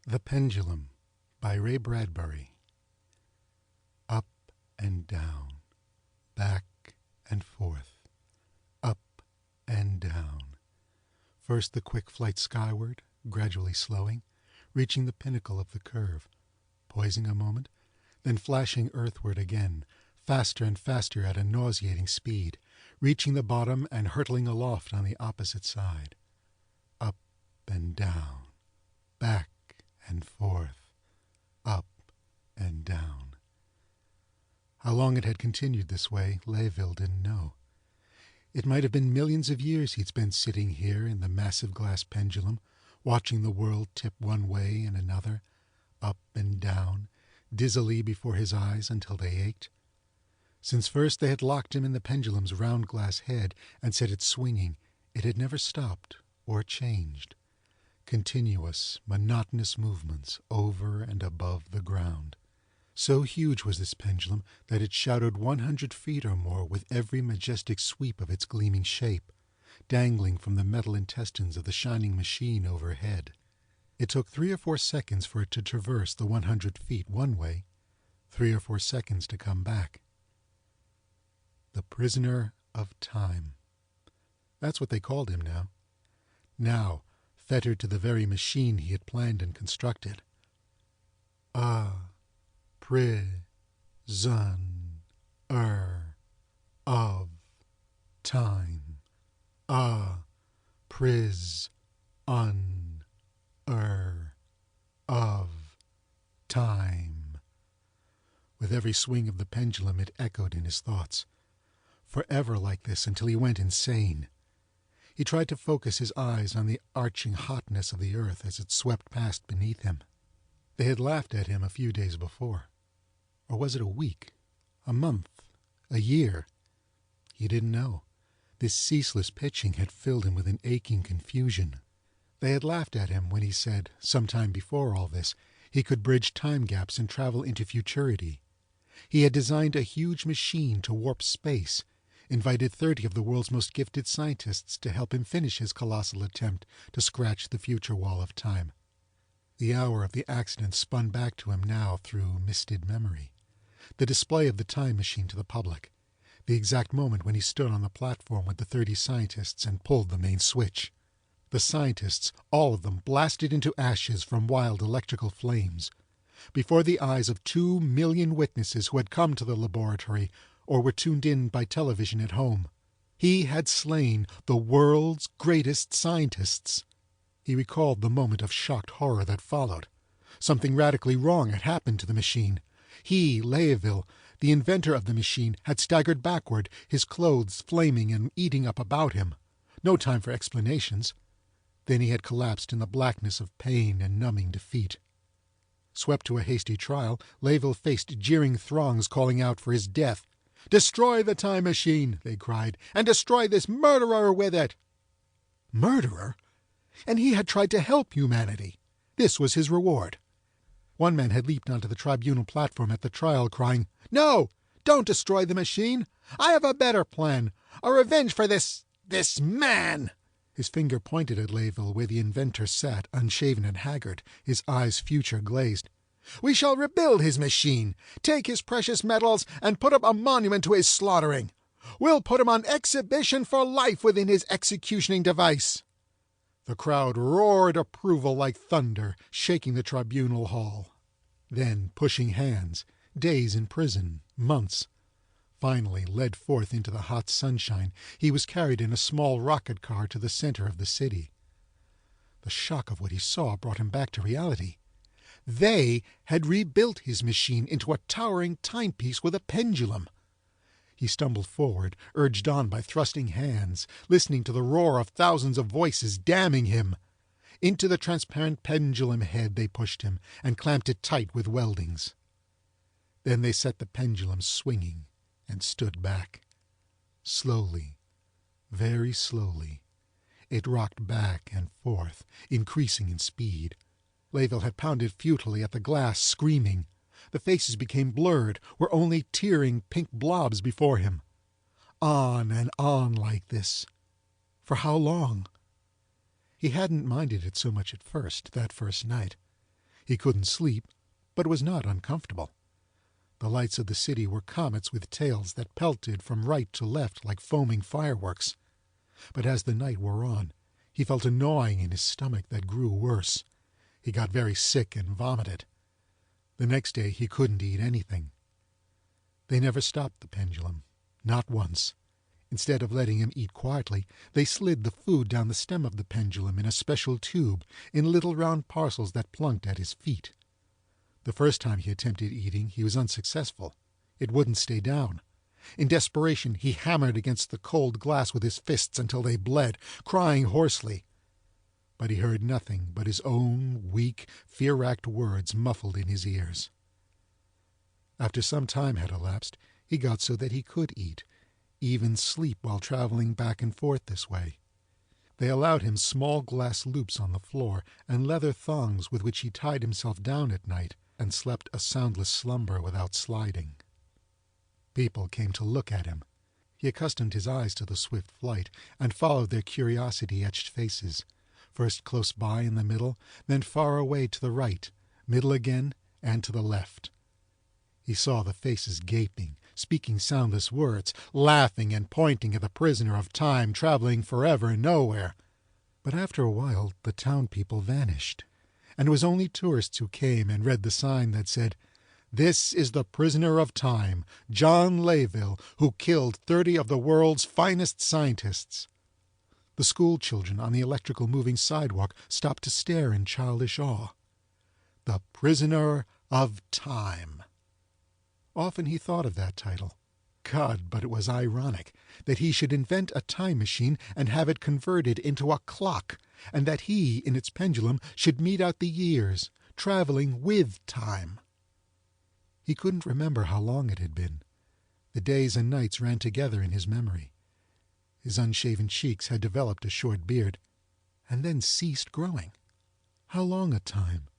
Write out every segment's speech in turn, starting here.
The Pendulum by Ray Bradbury. Up and down, back and forth, up and down. First the quick flight skyward, gradually slowing, reaching the pinnacle of the curve, poising a moment, then flashing earthward again, faster and faster at a nauseating speed, reaching the bottom and hurtling aloft on the opposite side. Up and down, back and forth, up and down. How long it had continued this way, Layville didn't know. It might have been millions of years he'd spent sitting here in the massive glass pendulum, watching the world tip one way and another, up and down, dizzily before his eyes until they ached. Since first they had locked him in the pendulum's round glass head and set it swinging, it had never stopped or changed. Continuous, monotonous movements over and above the ground. So huge was this pendulum that it shadowed 100 feet or more with every majestic sweep of its gleaming shape, dangling from the metal intestines of the shining machine overhead. It took 3 or 4 seconds for it to traverse the 100 feet one way, 3 or 4 seconds to come back. The prisoner of time. That's what they called him now. Now, fettered to the very machine he had planned and constructed. Prisoner of time. Prisoner of time. With every swing of the pendulum it echoed in his thoughts. Forever like this until he went insane. He tried to focus his eyes on the arching hotness of the earth as it swept past beneath him. They had laughed at him a few days before. Or was it a week? A month? A year? He didn't know. This ceaseless pitching had filled him with an aching confusion. They had laughed at him when he said, some time before all this, he could bridge time gaps and travel into futurity. He had designed a huge machine to warp space, invited 30 of the world's most gifted scientists to help him finish his colossal attempt to scratch the future wall of time. The hour of the accident spun back to him now through misted memory. The display of the time machine to the public. The exact moment when he stood on the platform with the 30 scientists and pulled the main switch. The scientists, all of them, blasted into ashes from wild electrical flames. Before the eyes of 2 million witnesses who had come to the laboratory or were tuned in by television at home. He had slain the world's greatest scientists. He recalled the moment of shocked horror that followed. Something radically wrong had happened to the machine. He, Layville, the inventor of the machine, had staggered backward, his clothes flaming and eating up about him. No time for explanations. Then he had collapsed in the blackness of pain and numbing defeat. Swept to a hasty trial, Layville faced jeering throngs calling out for his death. "Destroy the time machine," they cried, "and destroy this murderer with it." Murderer? And he had tried to help humanity. This was his reward. One man had leaped onto the tribunal platform at the trial, crying, "No! Don't destroy the machine! I have a better plan! A revenge for this man!" His finger pointed at Layville, where the inventor sat, unshaven and haggard, his eyes future glazed. "We shall rebuild his machine, take his precious metals, and put up a monument to his slaughtering. We'll put him on exhibition for life within his executioning device." The crowd roared approval like thunder, shaking the tribunal hall. Then, pushing hands, days in prison, months. Finally, led forth into the hot sunshine, he was carried in a small rocket car to the center of the city. The shock of what he saw brought him back to reality. They had rebuilt his machine into a towering timepiece with a pendulum. He stumbled forward, urged on by thrusting hands, listening to the roar of thousands of voices damning him. Into the transparent pendulum head they pushed him and clamped it tight with weldings. Then they set the pendulum swinging and stood back. Slowly, very slowly, it rocked back and forth, increasing in speed. Layville had pounded futilely at the glass, screaming. The faces became blurred, were only tearing pink blobs before him. On and on like this. For how long? He hadn't minded it so much at first, that first night. He couldn't sleep, but was not uncomfortable. The lights of the city were comets with tails that pelted from right to left like foaming fireworks. But as the night wore on, he felt a gnawing in his stomach that grew worse. He got very sick and vomited. The next day he couldn't eat anything. They never stopped the pendulum, not once. Instead of letting him eat quietly, they slid the food down the stem of the pendulum in a special tube, in little round parcels that plunked at his feet. The first time he attempted eating, he was unsuccessful. It wouldn't stay down. In desperation, he hammered against the cold glass with his fists until they bled, crying hoarsely. But he heard nothing but his own weak, fear-racked words muffled in his ears. After some time had elapsed, he got so that he could eat, even sleep while traveling back and forth this way. They allowed him small glass loops on the floor and leather thongs with which he tied himself down at night and slept a soundless slumber without sliding. People came to look at him. He accustomed his eyes to the swift flight and followed their curiosity-etched faces, first close by in the middle, then far away to the right, middle again, and to the left. He saw the faces gaping, speaking soundless words, laughing and pointing at the prisoner of time traveling forever nowhere. But after a while the town people vanished, and it was only tourists who came and read the sign that said, "This is the prisoner of time, John Layville, who killed 30 of the world's finest scientists." The school children on the electrical moving sidewalk stopped to stare in childish awe. The prisoner of time. Often he thought of that title. God, but it was ironic that he should invent a time machine and have it converted into a clock, and that he, in its pendulum, should mete out the years, traveling with time. He couldn't remember how long it had been. The days and nights ran together in his memory. His unshaven cheeks had developed a short beard, and then ceased growing. How long a time?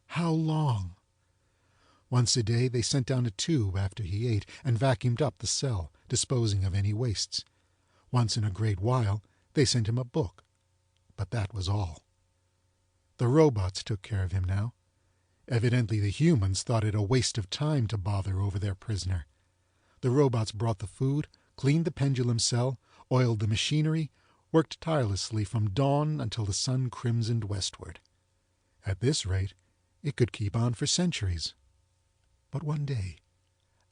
How long? Once a day they sent down a tube after he ate and vacuumed up the cell, disposing of any wastes. Once in a great while they sent him a book, but that was all. The robots took care of him now. Evidently the humans thought it a waste of time to bother over their prisoner. The robots brought the food, cleaned the pendulum cell, oiled the machinery, worked tirelessly from dawn until the sun crimsoned westward. At this rate, it could keep on for centuries. But one day,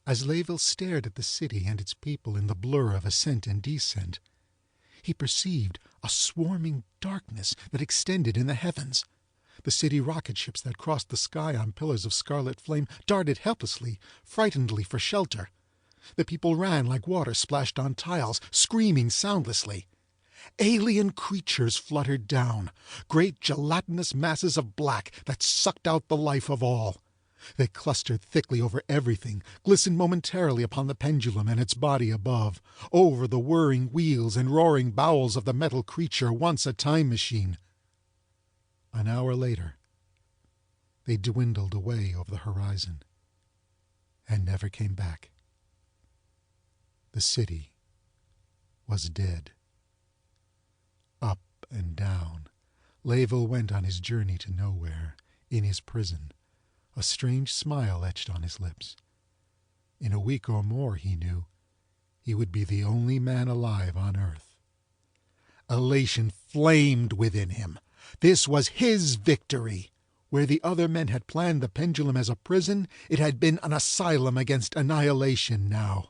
as Layville stared at the city and its people in the blur of ascent and descent, he perceived a swarming darkness that extended in the heavens. The city rocket ships that crossed the sky on pillars of scarlet flame darted helplessly, frightenedly for shelter. The people ran like water splashed on tiles, screaming soundlessly. Alien creatures fluttered down, great gelatinous masses of black that sucked out the life of all. They clustered thickly over everything, glistened momentarily upon the pendulum and its body above, over the whirring wheels and roaring bowels of the metal creature once a time machine. An hour later, they dwindled away over the horizon and never came back. The city was dead. Up and down, Layville went on his journey to nowhere, in his prison, a strange smile etched on his lips. In a week or more, he knew, he would be the only man alive on earth. Elation flamed within him. This was his victory. Where the other men had planned the pendulum as a prison, it had been an asylum against annihilation now.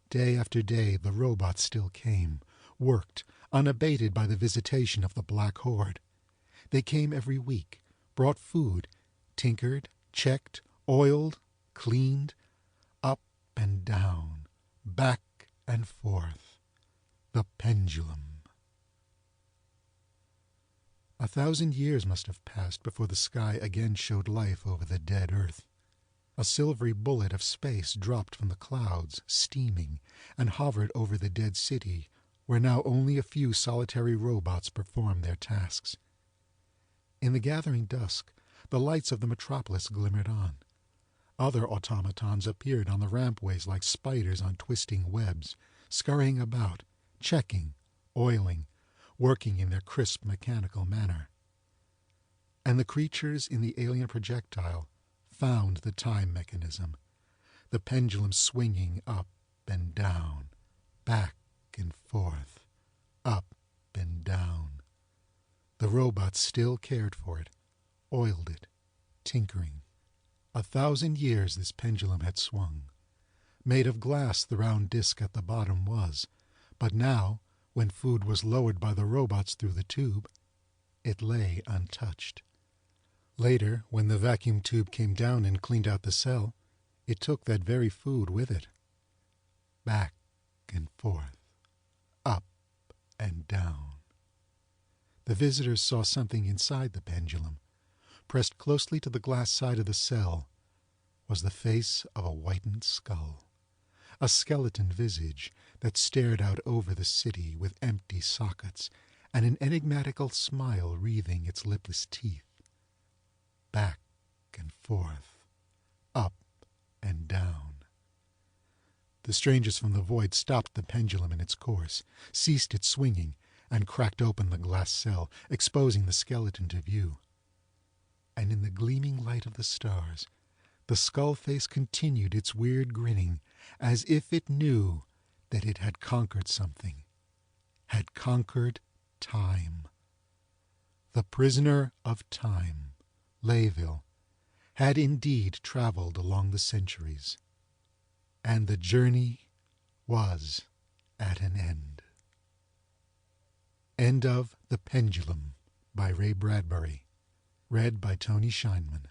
Day after day the robots still came, worked, unabated by the visitation of the Black Horde. They came every week, brought food, tinkered, checked, oiled, cleaned, up and down, back and forth. The pendulum. 1,000 years must have passed before the sky again showed life over the dead earth. A silvery bullet of space dropped from the clouds, steaming, and hovered over the dead city, where now only a few solitary robots performed their tasks. In the gathering dusk, the lights of the metropolis glimmered on. Other automatons appeared on the rampways like spiders on twisting webs, scurrying about, checking, oiling, working in their crisp mechanical manner. and the creatures in the alien projectile found the time mechanism, the pendulum swinging up and down, back and forth, up and down. The robots still cared for it, oiled it, tinkering. 1,000 years this pendulum had swung. Made of glass the round disc at the bottom was, but now, when food was lowered by the robots through the tube, it lay untouched. Later, when the vacuum tube came down and cleaned out the cell, it took that very food with it. Back and forth, up and down. The visitors saw something inside the pendulum. Pressed closely to the glass side of the cell was the face of a whitened skull, a skeleton visage that stared out over the city with empty sockets and an enigmatical smile wreathing its lipless teeth. Back and forth, up and down. The strangers from the void stopped the pendulum in its course, ceased its swinging, and cracked open the glass cell, exposing the skeleton to view. And in the gleaming light of the stars, the skull face continued its weird grinning, as if it knew that it had conquered something, had conquered time. The prisoner of time, Layville, had indeed traveled along the centuries, and the journey was at an end. End of The Pendulum by Ray Bradbury. Read by Tony Scheinman.